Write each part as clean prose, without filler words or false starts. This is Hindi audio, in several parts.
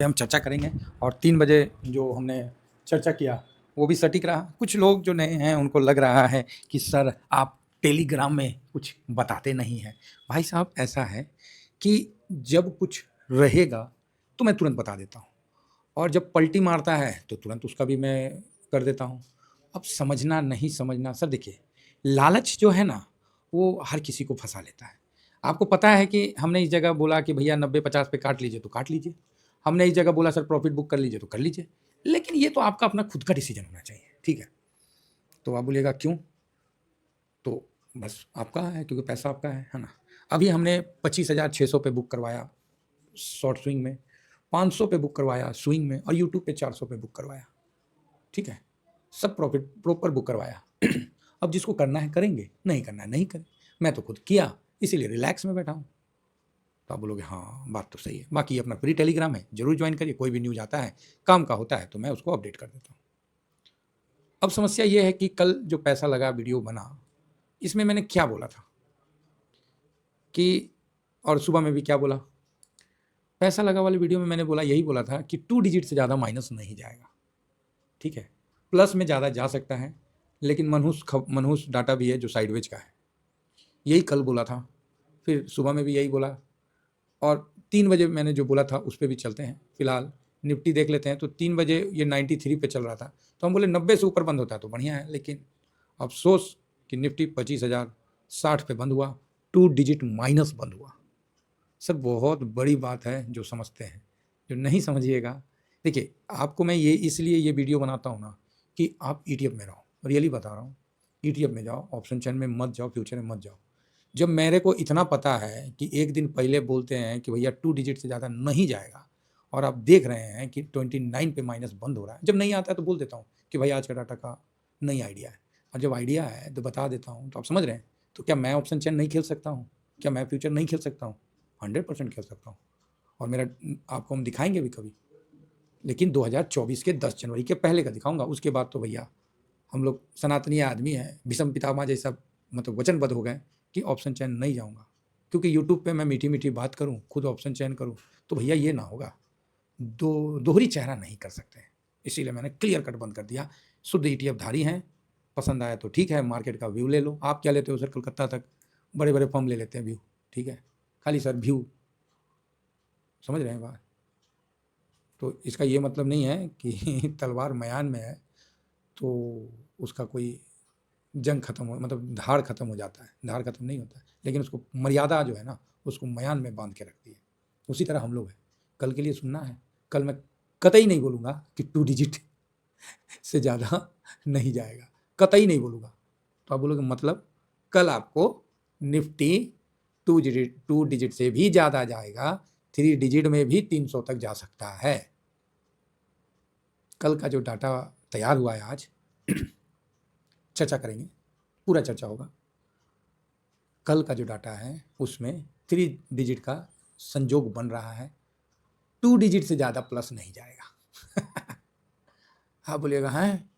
हम चर्चा करेंगे और 3 बजे जो हमने चर्चा किया वो भी सटीक रहा। कुछ लोग जो नए हैं उनको लग रहा है कि सर आप टेलीग्राम में कुछ बताते नहीं हैं। भाई साहब ऐसा है कि जब कुछ रहेगा तो मैं तुरंत बता देता हूँ और जब पलटी मारता है तो तुरंत उसका भी मैं कर देता हूँ। अब समझना नहीं समझना सर देखिए, लालच जो है ना वो हर किसी को फँसा लेता है। आपको पता है कि हमने इस जगह बोला कि भैया 90-50 पे काट लीजिए तो काट लीजिए। हमने इस जगह बोला सर प्रॉफिट बुक कर लीजिए तो कर लीजिए। लेकिन ये तो आपका अपना खुद का डिसीजन होना चाहिए, ठीक है? तो आप बोलिएगा क्यों? तो बस आपका है क्योंकि पैसा आपका है ना? अभी हमने 25,600 पे बुक करवाया शॉर्ट स्विंग में, 500 पे बुक करवाया स्विंग में और यूट्यूब पे 400 पे बुक करवाया, ठीक है? सब प्रॉफिट प्रॉपर बुक करवाया। अब जिसको करना है करेंगे, नहीं करना है नहीं करें। मैं तो खुद किया, इसीलिए रिलैक्स में बैठा हूँ। तो आप बोलोगे हाँ, बात तो सही है। बाकी ये अपना फ्री टेलीग्राम है, ज़रूर जॉइन करिए। कोई भी न्यूज़ आता है, काम का होता है तो मैं उसको अपडेट कर देता हूँ। अब समस्या ये है कि कल जो पैसा लगा वीडियो बना, इसमें मैंने क्या बोला था कि और सुबह में भी क्या बोला? पैसा लगा वाली वीडियो में मैंने बोला यही बोला था कि 2 डिजिट से ज़्यादा माइनस नहीं जाएगा, ठीक है? प्लस में ज़्यादा जा सकता है, लेकिन मनहूस डाटा भी है जो साइडवेज का है। यही कल बोला था, फिर सुबह में भी यही बोला और 3 बजे मैंने जो बोला था उस पे भी चलते हैं। फिलहाल निफ्टी देख लेते हैं तो 3 बजे ये 93 पे चल रहा था, तो हम बोले 90 से ऊपर बंद होता है तो बढ़िया है, लेकिन अफ़सोस कि निफ्टी 25,060 पे बंद हुआ, 2 डिजिट माइनस बंद हुआ। सर बहुत बड़ी बात है जो समझते हैं, जो नहीं समझिएगा देखिए, आपको मैं ये इसलिए ये वीडियो बनाता हूँ ना कि आप ईटीएफ में रहो, रियली बता रहा हूँ। ईटीएफ में जाओ, ऑप्शन चेन में मत जाओ, फ्यूचर में मत जाओ। जब मेरे को इतना पता है कि एक दिन पहले बोलते हैं कि भैया 2 डिजिट से ज़्यादा नहीं जाएगा और आप देख रहे हैं कि 29 पे माइनस बंद हो रहा है। जब नहीं आता है तो बोल देता हूँ कि भाई आज का डाटा का नई आइडिया है, और जब आइडिया है तो बता देता हूँ, तो आप समझ रहे हैं। तो क्या मैं ऑप्शन चेन नहीं खेल सकता हूँ? क्या मैं फ्यूचर नहीं खेल सकता हूँ? 100% खेल सकता हूँ और मेरा आपको हम दिखाएंगे भी कभी, लेकिन 2024 के 10 जनवरी के पहले का दिखाऊंगा। उसके बाद तो भैया हम लोग सनातनीय आदमी हैं, भीष्म पितामह जैसा मतलब वचनबद्ध हो गए कि ऑप्शन चयन नहीं जाऊंगा, क्योंकि यूट्यूब पे मैं मीठी मीठी बात करूं, खुद ऑप्शन चयन करूं, तो भैया ये ना होगा, दोहरी चेहरा नहीं कर सकते। इसीलिए मैंने क्लियर कट बंद कर दिया। शुद्ध ईटीएफ धारी हैं, पसंद आया तो ठीक है, मार्केट का व्यू ले लो। आप क्या लेते हो सर? कलकत्ता तक बड़े बड़े फर्म ले लेते हैं व्यू, ठीक है, खाली सर व्यू, समझ रहे हैं बात? तो इसका ये मतलब नहीं है कि तलवार मयान में है तो उसका कोई जंग खत्म हो, मतलब धार खत्म हो जाता है, धार खत्म नहीं होता है, लेकिन उसको मर्यादा जो है ना उसको मयान में बांध के रखती है। उसी तरह हम लोग हैं। कल के लिए सुनना है, कल मैं कतई नहीं बोलूँगा कि 2 डिजिट से ज़्यादा नहीं जाएगा, कतई नहीं बोलूँगा। तो आप बोलोगे मतलब कल आपको निफ्टी 2 डिजिट से भी ज़्यादा जाएगा, 3 डिजिट में भी 300 तक जा सकता है। कल का जो डाटा तैयार हुआ है आज चर्चा करेंगे, पूरा चर्चा होगा। कल का जो डाटा है उसमें 3 डिजिट का संजोग बन रहा है, 2 डिजिट से ज़्यादा प्लस नहीं जाएगा। हाँ बोलिएगा हैं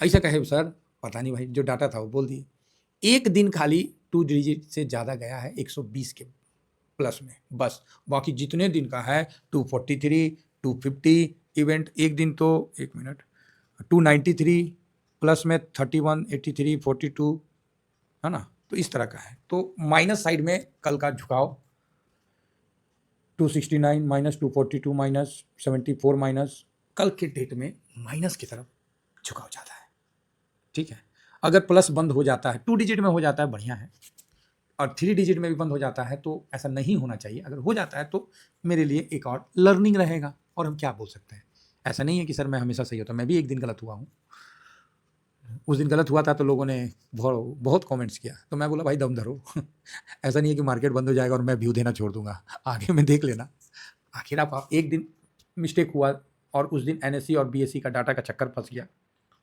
ऐसा कहे सर? पता नहीं भाई, जो डाटा था वो बोल दिए। एक दिन खाली 2 डिजिट से ज़्यादा गया है 120 के प्लस में, बस। बाकी जितने दिन का है 243, 250 इवेंट, एक दिन तो एक मिनट 293 प्लस में 31, 83, 42, है ना? तो इस तरह का है। तो माइनस साइड में कल का झुकाव 269 माइनस 242 माइनस 74 माइनस, कल के डेट में माइनस की तरफ झुकाव ज़्यादा है, ठीक है। अगर प्लस बंद हो जाता है, 2 डिजिट में हो जाता है बढ़िया है, और 3 डिजिट में भी बंद हो जाता है तो ऐसा नहीं होना चाहिए। अगर हो जाता है तो मेरे लिए एक और लर्निंग रहेगा, और हम क्या बोल सकते हैं। ऐसा नहीं है कि सर मैं हमेशा सही होता हूँ, मैं भी एक दिन गलत हुआ हूँ। उस दिन गलत हुआ था तो लोगों ने बहुत कमेंट्स किया, तो मैं बोला भाई दम धरो। ऐसा नहीं है कि मार्केट बंद हो जाएगा और मैं व्यू देना छोड़ दूंगा, आगे में देख लेना। आखिर आप एक दिन मिस्टेक हुआ और उस दिन एनएससी और बीएससी का डाटा का चक्कर फंस गया,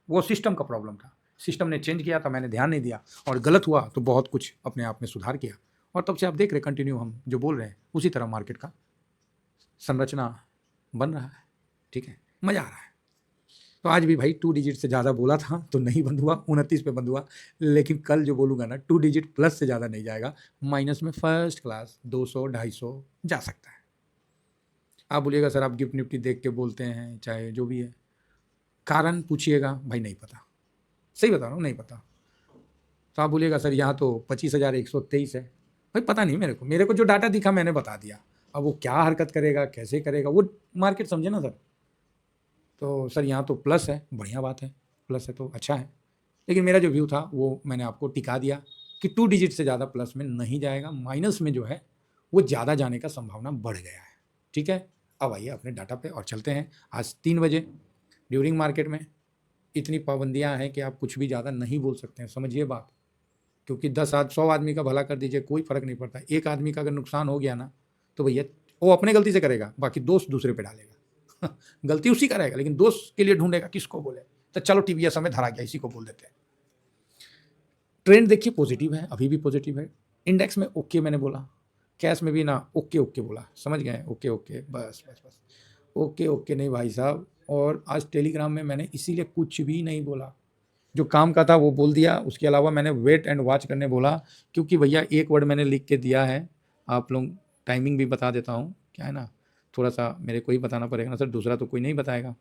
वो सिस्टम का प्रॉब्लम था। सिस्टम ने चेंज किया था, मैंने ध्यान नहीं दिया और गलत हुआ तो बहुत कुछ अपने आप में सुधार किया, और तब से आप देख रहे कंटिन्यू हम जो बोल रहे हैं उसी तरह मार्केट का संरचना बन रहा है, ठीक है, मज़ा आ रहा है। तो आज भी भाई 2 डिजिट से ज़्यादा बोला था तो नहीं बंद हुआ, 29 पे बंद हुआ, लेकिन कल जो बोलूँगा ना 2 डिजिट प्लस से ज़्यादा नहीं जाएगा, माइनस में फर्स्ट क्लास 200, 250 जा सकता है। आप बोलिएगा सर आप गिफ्ट निफ्टी देख के बोलते हैं, चाहे जो भी है, कारण पूछिएगा, भाई नहीं पता, सही बता रहा हूँ नहीं पता। तो आप बोलिएगा सर यहाँ तो 25,123 है, भाई पता नहीं मेरे को जो डाटा दिखा मैंने बता दिया। अब वो क्या हरकत करेगा, कैसे करेगा, वो मार्केट समझे ना सर। तो सर यहाँ तो प्लस है, बढ़िया बात है, प्लस है तो अच्छा है, लेकिन मेरा जो व्यू था वो मैंने आपको टिका दिया कि 2 डिजिट से ज़्यादा प्लस में नहीं जाएगा, माइनस में जो है वो ज़्यादा जाने का संभावना बढ़ गया है। ठीक है, अब आइए अपने डाटा पे और चलते हैं। आज 3 बजे ड्यूरिंग मार्केट में इतनी पाबंदियां हैं कि आप कुछ भी ज़्यादा नहीं बोल सकते हैं, समझिए बात। क्योंकि 100 आदमी का भला कर दीजिए, कोई फ़र्क नहीं पड़ता। एक आदमी का अगर नुकसान हो गया ना, तो भैया वो अपने गलती से करेगा, बाकी दोष दूसरे पे डालेगा गलती उसी का रहेगा, लेकिन दोष के लिए ढूंढेगा किसको बोले। तो चलो टीवीएस हमें धरा गया, इसी को बोल देते हैं। ट्रेंड देखिए पॉजिटिव है, अभी भी पॉजिटिव है। इंडेक्स में ओके मैंने बोला, कैश में भी ना ओके ओके बोला, समझ गए, ओके ओके, बस बस बस, ओके ओके नहीं भाई साहब। और आज टेलीग्राम में मैंने इसीलिए कुछ भी नहीं बोला, जो काम का था वो बोल दिया, उसके अलावा मैंने वेट एंड वॉच करने बोला, क्योंकि भैया एक वर्ड मैंने लिख के दिया है। आप लोग टाइमिंग भी बता देता हूँ, क्या है ना, थोड़ा सा मेरे को ही बताना पड़ेगा ना सर, दूसरा तो कोई नहीं बताएगा।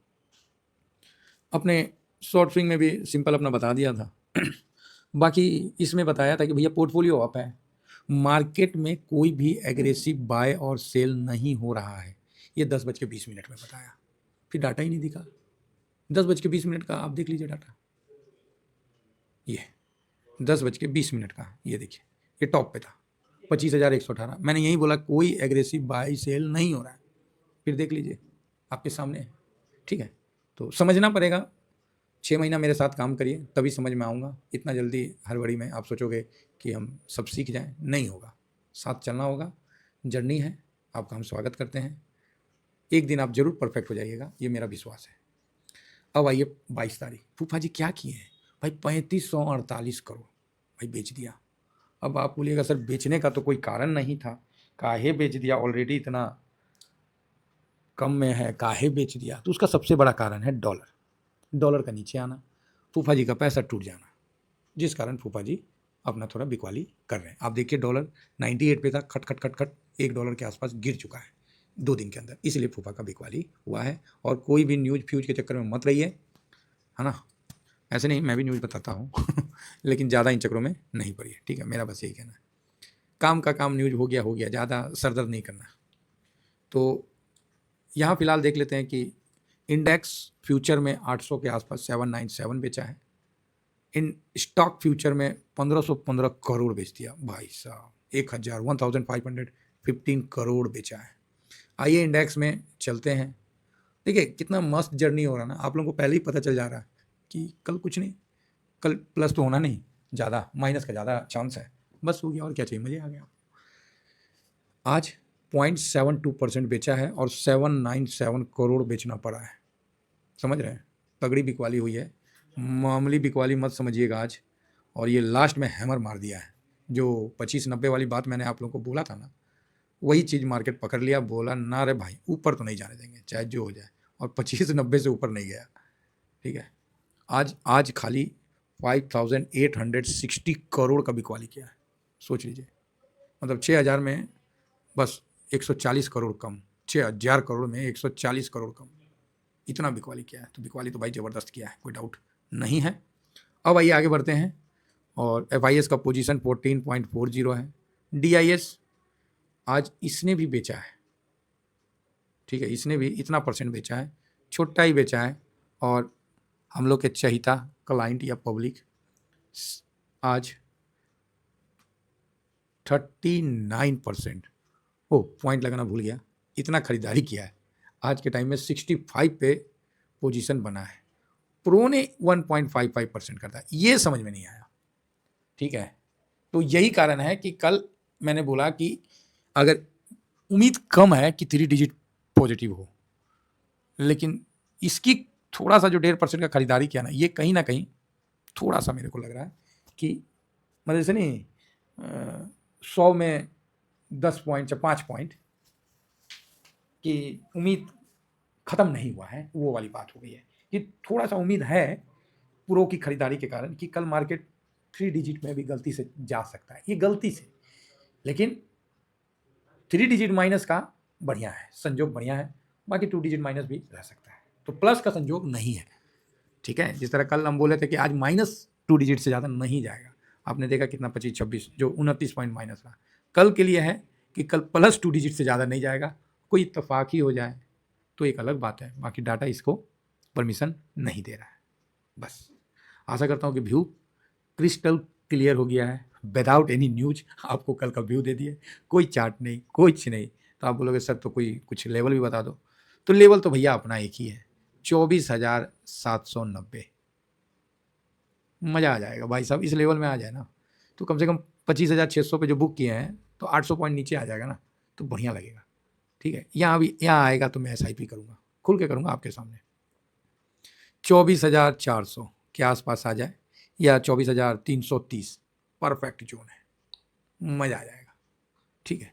अपने शॉर्ट स्विंग में भी सिंपल अपना बता दिया था बाकी इसमें बताया था कि भैया पोर्टफोलियो अप है, मार्केट में कोई भी एग्रेसिव बाय और सेल नहीं हो रहा है। ये 10:20 में बताया, फिर डाटा ही नहीं दिखा। 10:20 का आप देख लीजिए डाटा, ये 10:20 का, ये देखिए, ये टॉप पे था 25,118। मैंने यही बोला कोई एग्रेसिव बाय सेल नहीं हो रहा है, फिर देख लीजिए आपके सामने है। ठीक है, तो समझना पड़ेगा, 6 महीना मेरे साथ काम करिए तभी समझ में आऊँगा। इतना जल्दी हड़बड़ी में आप सोचोगे कि हम सब सीख जाएं, नहीं होगा, साथ चलना होगा, जर्नी है, आपका हम स्वागत करते हैं। एक दिन आप जरूर परफेक्ट हो जाइएगा, ये मेरा विश्वास है। अब आइए 22 तारीख, फूफा जी क्या किए हैं भाई, 3548 करोड़ भाई बेच दिया। अब आप बोलिएगा सर बेचने का तो कोई कारण नहीं था, काहे बेच दिया, ऑलरेडी इतना कम में है, काहे बेच दिया? तो उसका सबसे बड़ा कारण है डॉलर का नीचे आना, फूफा जी का पैसा टूट जाना, जिस कारण फूफा जी अपना थोड़ा बिकवाली कर रहे हैं। आप देखिए डॉलर 98 पे था, खट खट खट खट $1 के आसपास गिर चुका है 2 दिन के अंदर, इसलिए फूफा का बिकवाली हुआ है। और कोई भी न्यूज़ फ्यूज के चक्कर में मत रहिए, है ना, ऐसे नहीं, मैं भी न्यूज़ बताता हूँ लेकिन ज़्यादा इन चक्करों में नहीं पड़िए, ठीक है, मेरा बस यही कहना है। काम का काम, न्यूज़ हो गया, ज़्यादा सरदर्द नहीं करना। तो यहाँ फिलहाल देख लेते हैं कि इंडेक्स फ्यूचर में 800 के आसपास 797 बेचा है, इन स्टॉक फ्यूचर में 1515 करोड़ बेच दिया भाई साहब, 1515 करोड़ बेचा है। आइए इंडेक्स में चलते हैं, देखिए कितना मस्त जर्नी हो रहा है ना, आप लोगों को पहले ही पता चल जा रहा है कि कल कुछ नहीं, कल प्लस तो होना नहीं, ज़्यादा माइनस का ज़्यादा चांस है, बस हो गया, और क्या चाहिए, मज़े आ गया। आज 0.72% बेचा है और 797 करोड़ बेचना पड़ा है, समझ रहे हैं, तगड़ी बिकवाली हुई है, मामूली बिकवाली मत समझिएगा आज। और ये लास्ट में हैमर मार दिया है, जो 25-90 वाली बात मैंने आप लोगों को बोला था ना, वही चीज़ मार्केट पकड़ लिया, बोला ना रे भाई ऊपर तो नहीं जाने देंगे चाहे जो हो जाए, और 25-90 से ऊपर नहीं गया। ठीक है, आज खाली 5860 करोड़ का बिकवाली किया है, सोच लीजिए, मतलब 6000 में बस 140 करोड़ कम, 6000 करोड़ में 140 करोड़ कम, इतना बिकवाली किया है। तो बिकवाली तो भाई ज़बरदस्त किया है, कोई डाउट नहीं है। अब आइए आगे बढ़ते हैं, और FIS का पोजीशन 14.40 है, DIS आज इसने भी बेचा है, ठीक है, इसने भी इतना % बेचा है, छोटा ही बेचा है, और हम लोग के चहिता क्लाइंट या पब्लिक आज 39%, ओ पॉइंट लगाना भूल गया, इतना खरीदारी किया है, आज के टाइम में 65 पे पोजीशन बना है, प्रो ने 1.55% करता है, ये समझ में नहीं आया। ठीक है, तो यही कारण है कि कल मैंने बोला कि अगर उम्मीद कम है कि 3 डिजिट पॉजिटिव हो, लेकिन इसकी थोड़ा सा जो 1.5% का खरीदारी किया ना, ये कहीं ना कहीं थोड़ा सा मेरे को लग रहा है कि मतलब जैसे नहीं 100 में 10 पॉइंट या 5 पॉइंट की उम्मीद ख़त्म नहीं हुआ है, वो वाली बात हो गई है कि थोड़ा सा उम्मीद है प्रो की खरीदारी के कारण कि कल मार्केट 3 डिजिट में भी गलती से जा सकता है, ये गलती से, लेकिन 3 डिजिट माइनस का बढ़िया है, संजोग बढ़िया है, बाकी 2 डिजिट माइनस भी रह सकता है, तो प्लस का संयोग नहीं है, ठीक है। जिस तरह कल हम बोले थे कि आज -2 डिजिट से ज़्यादा नहीं जाएगा, आपने देखा कितना 25-26 जो 29 पॉइंट माइनस रहा। कल के लिए है कि कल +2 डिजिट से ज़्यादा नहीं जाएगा, कोई इत्तेफाक ही हो जाए तो एक अलग बात है, बाकी डाटा इसको परमिशन नहीं दे रहा है। बस आशा करता हूँ कि व्यू क्रिस्टल क्लियर हो गया है, विदाउट एनी न्यूज आपको कल का व्यू दे दिए, कोई चार्ट नहीं, कुछ नहीं। तो आप बोलोगे सर तो कोई कुछ लेवल भी बता दो, तो लेवल तो भैया अपना एक ही है, 24,790। मज़ा आ जाएगा भाई साहब, इस लेवल में आ जाए ना तो कम से कम 25,600 पे जो बुक किए हैं तो 800 पॉइंट नीचे आ जाएगा ना, तो बढ़िया लगेगा, ठीक है। यहाँ आएगा तो मैं SIP करूँगा, खुल के करूँगा आपके सामने। 24,400 के आसपास आ जाए या 24,330 परफेक्ट जोन है, मज़ा आ जाएगा, ठीक है।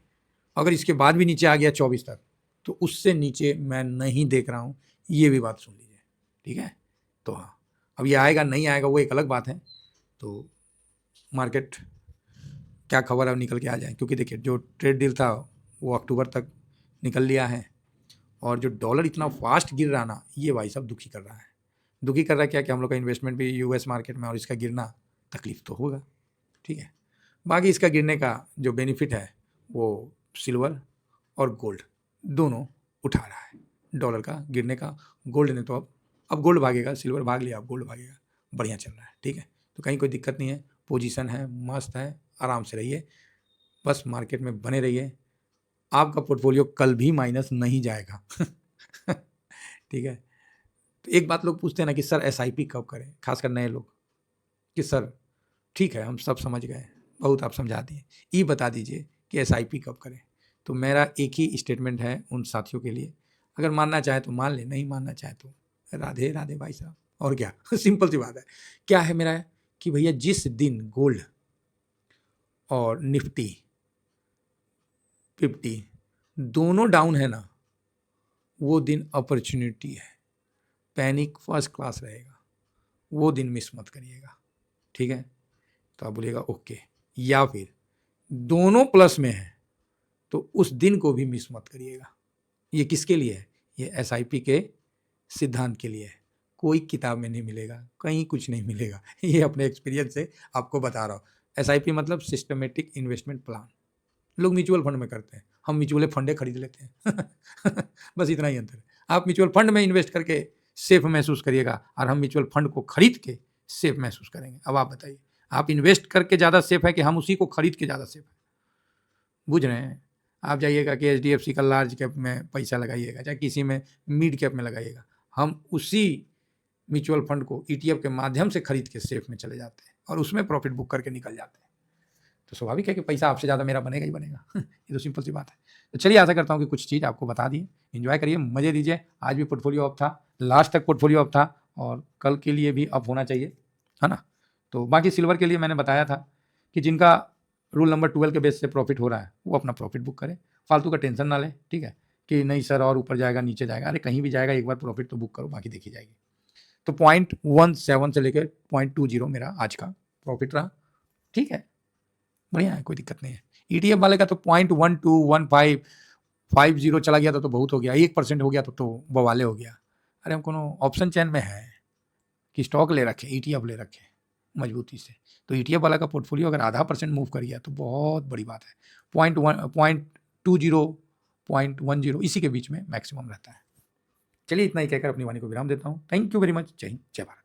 अगर इसके बाद भी नीचे आ गया 24 तक तो उससे नीचे मैं नहीं देख रहा हूँ, ये भी बात सुन लीजिए, ठीक है। तो हाँ, अब ये आएगा नहीं आएगा वो एक अलग बात है, तो मार्केट क्या खबर है निकल के आ जाए, क्योंकि देखिए जो ट्रेड डील था वो अक्टूबर तक निकल लिया है, और जो डॉलर इतना फास्ट गिर रहा ना, ये भाई साहब दुखी कर रहा है। दुखी कर रहा है क्या कि हम लोग का इन्वेस्टमेंट भी US मार्केट में, और इसका गिरना तकलीफ तो होगा, ठीक है। बाकी इसका गिरने का जो बेनिफिट है वो सिल्वर और गोल्ड दोनों उठा रहा है, डॉलर का गिरने का गोल्ड ने तो अब गोल्ड भागेगा, सिल्वर भाग लिया, अब गोल्ड भागेगा, बढ़िया चल रहा है, ठीक है। तो कहीं कोई दिक्कत नहीं है, पोजीशन है, मस्त है, आराम से रहिए, बस मार्केट में बने रहिए, आपका पोर्टफोलियो कल भी माइनस नहीं जाएगा ठीक है। तो एक बात लोग पूछते हैं ना कि सर SIP कब करें, खासकर नए लोग, कि सर ठीक है हम सब समझ गए, बहुत आप समझा दिए, ये बता दीजिए कि SIP कब करें। तो मेरा एक ही स्टेटमेंट है उन साथियों के लिए, अगर मानना चाहे तो मान ले, नहीं मानना चाहे तो राधे राधे भाई साहब, और क्या सिंपल सी बात है। क्या है मेरा कि भैया जिस दिन गोल्ड और निफ्टी 50 दोनों डाउन है ना, वो दिन अपॉर्चुनिटी है, पैनिक फर्स्ट क्लास रहेगा, वो दिन मिस मत करिएगा, ठीक है। तो आप बोलिएगा ओके, या फिर दोनों प्लस में है तो उस दिन को भी मिस मत करिएगा। ये किसके लिए है? ये SIP के सिद्धांत के लिए है, कोई किताब में नहीं मिलेगा, कहीं कुछ नहीं मिलेगा ये अपने एक्सपीरियंस से आपको बता रहा हूँ। SIP मतलब सिस्टमेटिक इन्वेस्टमेंट प्लान, लोग म्यूचुअल फंड में करते हैं, हम म्यूचुअल फंडे खरीद लेते हैं बस इतना ही अंतर है। आप म्यूचुअल फंड में इन्वेस्ट करके सेफ महसूस करिएगा, और हम म्यूचुअल फंड को खरीद के सेफ महसूस करेंगे। अब आप बताइए, आप इन्वेस्ट करके ज़्यादा सेफ है कि हम उसी को खरीद के ज़्यादा सेफ है? बुझ रहे हैं? आप जाइएगा कि HDFC का लार्ज कैप में पैसा लगाइएगा, चाहे किसी में मिड कैप में लगाइएगा, हम उसी म्यूचुअल फंड को ETF के माध्यम से खरीद के सेफ में चले जाते हैं और उसमें प्रॉफिट बुक करके निकल जाते हैं। तो स्वाभाविक है कि पैसा आपसे ज़्यादा मेरा बनेगा ही बनेगा ये तो सिंपल सी बात है। तो चलिए, आशा करता हूँ कि कुछ चीज़ आपको बता दी, एंजॉय करिए, मज़े दीजिए। आज भी पोर्टफोलियो अप था, लास्ट तक पोर्टफोलियो अप था, और कल के लिए भी अप होना चाहिए, है ना। तो बाकी सिल्वर के लिए मैंने बताया था कि जिनका रूल नंबर 12 के बेस से प्रॉफिट हो रहा है वो अपना प्रॉफिट बुक करें, फालतू का टेंशन ना लें, ठीक है, कि नहीं सर और ऊपर जाएगा नीचे जाएगा, अरे कहीं भी जाएगा, एक बार प्रॉफिट तो बुक करो, बाकी देखी जाएगी। तो 0.17 से लेकर 0.20 मेरा आज का प्रॉफिट रहा, ठीक है, बढ़िया है, कोई दिक्कत नहीं है। ETF वाले का तो 0.121550 चला गया तो बहुत हो गया, 1% हो गया तो बवाले हो गया। अरे हम कोनो ऑप्शन चैन में है कि स्टॉक ले रखे, ETF ले रखे मजबूती से, तो ETF वाला का पोर्टफोलियो अगर आधा % मूव कर गया तो बहुत बड़ी बात है। 0.20 0.10 इसी के बीच में मैक्सिमम रहता है। चलिए, इतना ही कहकर अपनी वाणी को विराम देता हूँ। Thank you very much. जय हिंद, जय भारत।